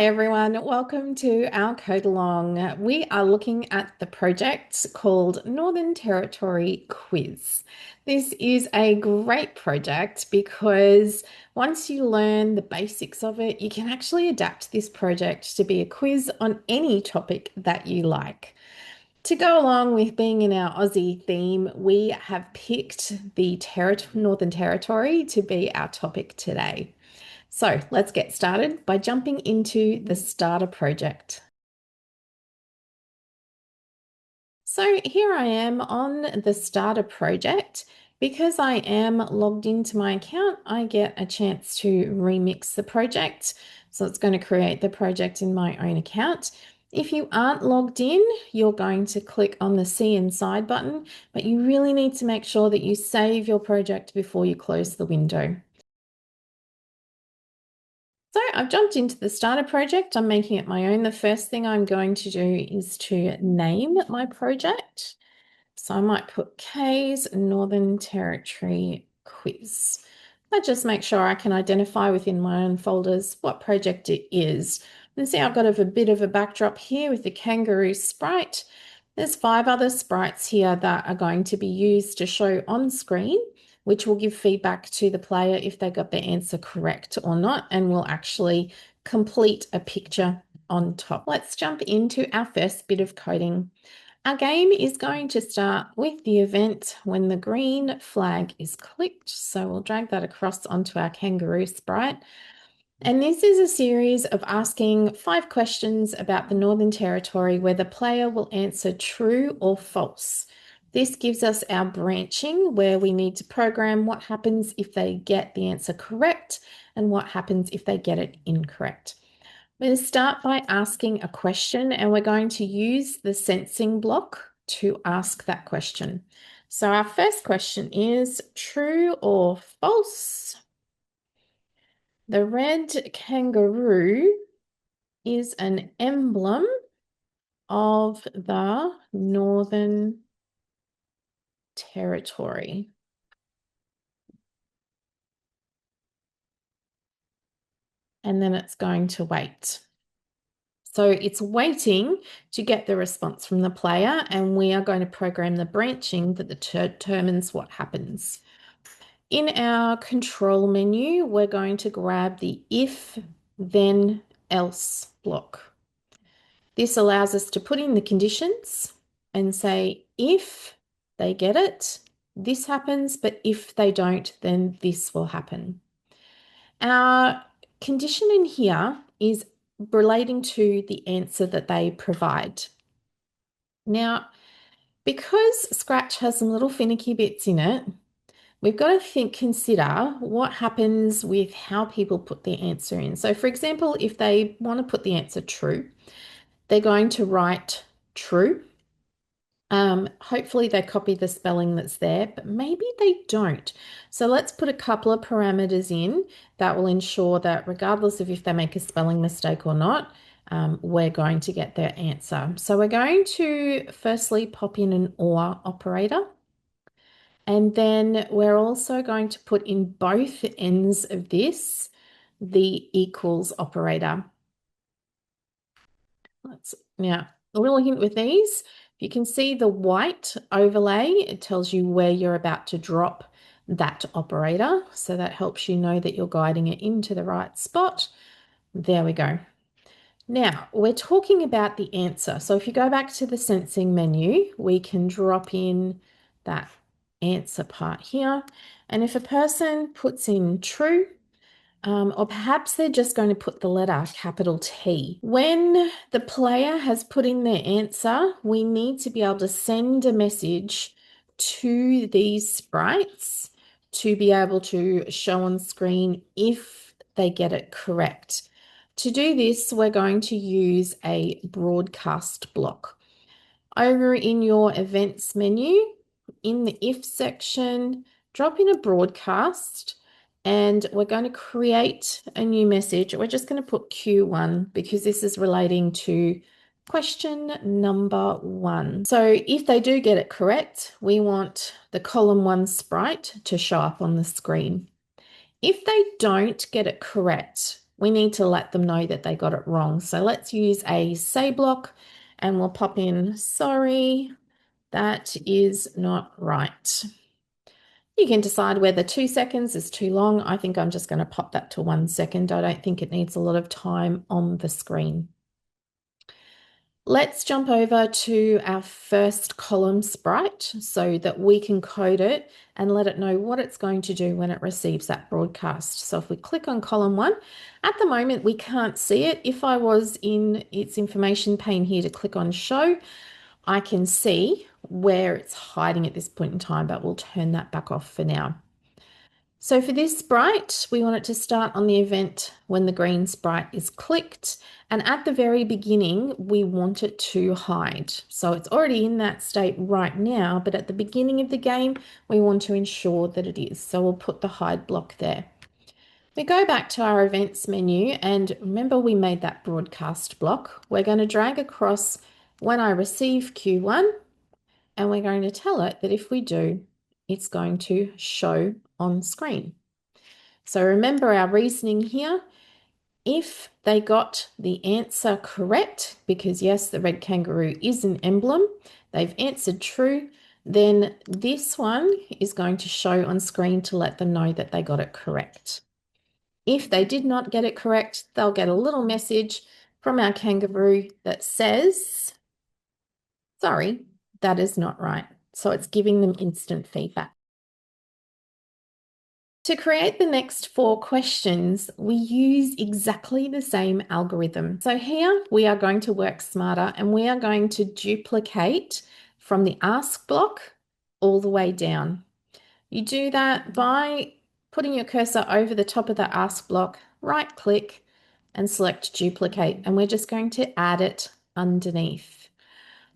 Hi everyone, welcome to our code along. We are looking at the project called Northern Territory Quiz. This is a great project because once you learn the basics of it, you can actually adapt this project to be a quiz on any topic that you like. To go along with being in our Aussie theme, we have picked the Northern Territory to be our topic today. So let's get started by jumping into the starter project. So here I am on the starter project. Because I am logged into my account, I get a chance to remix the project. So it's going to create the project in my own account. If you aren't logged in, you're going to click on the See Inside button, but you really need to make sure that you save your project before you close the window. So I've jumped into the starter project. I'm making it my own. The first thing I'm going to do is to name my project. So I might put K's Northern Territory Quiz. That just make sure I can identify within my own folders what project it is. And see, I've got a bit of a backdrop here with the kangaroo sprite. There's 5 other sprites here that are going to be used to show on screen, which will give feedback to the player if they got their answer correct or not, and will actually complete a picture on top. Let's jump into our first bit of coding. Our game is going to start with the event when the green flag is clicked. So we'll drag that across onto our kangaroo sprite. And this is a series of asking 5 questions about the Northern Territory where the player will answer true or false. This gives us our branching where we need to program what happens if they get the answer correct and what happens if they get it incorrect. We're going to start by asking a question and we're going to use the sensing block to ask that question. So our first question is true or false? The red kangaroo is an emblem of the Northern Territory. And then it's going to wait. So it's waiting to get the response from the player, and we are going to program the branching that determines what happens. In our control menu, we're going to grab the if, then, else block. This allows us to put in the conditions and say, if they get it, this happens, but if they don't, then this will happen. Our condition in here is relating to the answer that they provide. Now, because Scratch has some little finicky bits in it, we've got to consider what happens with how people put their answer in. So for example, if they want to put the answer true, they're going to write true. Hopefully they copy the spelling that's there, but maybe they don't. So let's put a couple of parameters in that will ensure that regardless of if they make a spelling mistake or not, we're going to get their answer. So we're going to firstly pop in an OR operator. And then we're also going to put in both ends of this, the equals operator. Now, a little hint with these, you can see the white overlay, it tells you where you're about to drop that operator. So that helps you know that you're guiding it into the right spot. There we go. Now, we're talking about the answer. So if you go back to the sensing menu, we can drop in that answer part here. And if a person puts in true, or perhaps they're just going to put the letter capital T. When the player has put in their answer, we need to be able to send a message to these sprites to be able to show on screen if they get it correct. To do this, we're going to use a broadcast block. Over in your events menu, in the if section, drop in a broadcast and we're going to create a new message. We're just going to put Q1 because this is relating to question number 1. So if they do get it correct, we want the column 1 sprite to show up on the screen. If they don't get it correct, we need to let them know that they got it wrong. So let's use a say block and we'll pop in, sorry, that is not right. You can decide whether 2 seconds is too long. I think I'm just going to pop that to 1 second. I don't think it needs a lot of time on the screen. Let's jump over to our first column sprite so that we can code it and let it know what it's going to do when it receives that broadcast. So if we click on column 1, at the moment we can't see it. If I was in its information pane here to click on show, I can see where it's hiding at this point in time, but we'll turn that back off for now. So for this sprite, we want it to start on the event when the green sprite is clicked. And at the very beginning, we want it to hide. So it's already in that state right now, but at the beginning of the game, we want to ensure that it is. So we'll put the hide block there. We go back to our events menu, and remember we made that broadcast block. We're going to drag across when I receive Q1, and we're going to tell it that if we do, it's going to show on screen. So remember our reasoning here. If they got the answer correct, because yes, the red kangaroo is an emblem, they've answered true, then this one is going to show on screen to let them know that they got it correct. If they did not get it correct, they'll get a little message from our kangaroo that says, sorry, that is not right. So it's giving them instant feedback. To create the next 4 questions, we use exactly the same algorithm. So here we are going to work smarter and we are going to duplicate from the ask block all the way down. You do that by putting your cursor over the top of the ask block, right click and select duplicate, and we're just going to add it underneath.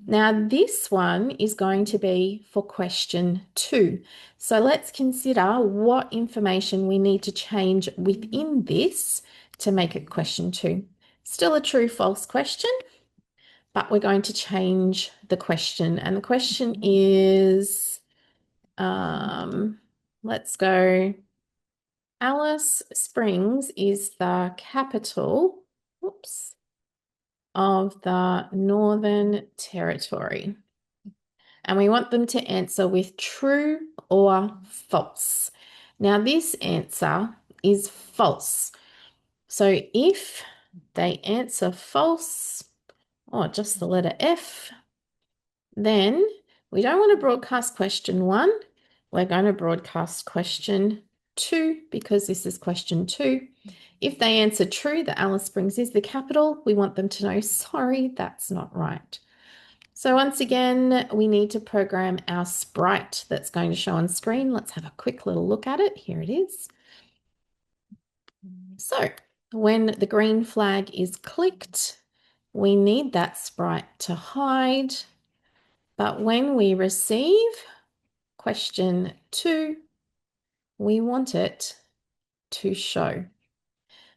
Now, this one is going to be for question 2. So let's consider what information we need to change within this to make it question 2. Still a true-false question, but we're going to change the question. And the question is, let's go, Alice Springs is the capital, of the Northern Territory. And we want them to answer with true or false. Now, this answer is false. So if they answer false, or just the letter F, then we don't want to broadcast question 1. We're going to broadcast question 2 because this is question 2. If they answer true, that Alice Springs is the capital, we want them to know, sorry, that's not right. So once again, we need to program our sprite that's going to show on screen. Let's have a quick little look at it. Here it is. So when the green flag is clicked, we need that sprite to hide. But when we receive question 2, we want it to show.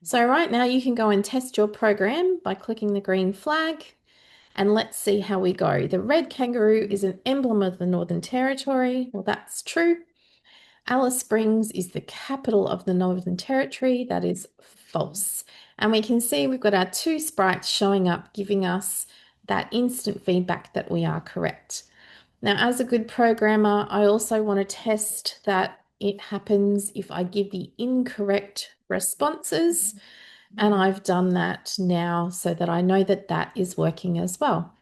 So right now you can go and test your program by clicking the green flag. And let's see how we go. The red kangaroo is an emblem of the Northern Territory. Well, that's true. Alice Springs is the capital of the Northern Territory. That is false. And we can see we've got our 2 sprites showing up, giving us that instant feedback that we are correct. Now, as a good programmer, I also want to test that it happens if I give the incorrect responses. And I've done that now so that I know that that is working as well.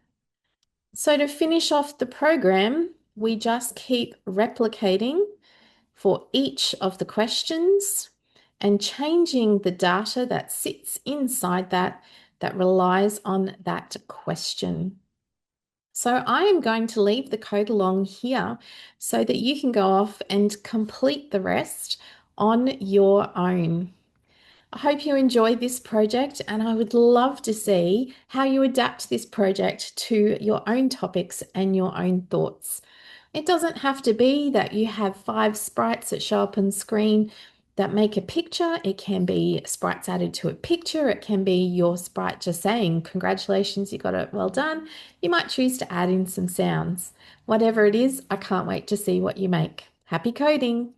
So to finish off the program, we just keep replicating for each of the questions and changing the data that sits inside that relies on that question. So I am going to leave the code along here so that you can go off and complete the rest on your own. I hope you enjoyed this project, and I would love to see how you adapt this project to your own topics and your own thoughts. It doesn't have to be that you have 5 sprites that show up on screen that make a picture. It can be sprites added to a picture. It can be your sprite just saying, congratulations, you got it, well done. You might choose to add in some sounds. Whatever it is, I can't wait to see what you make. Happy coding!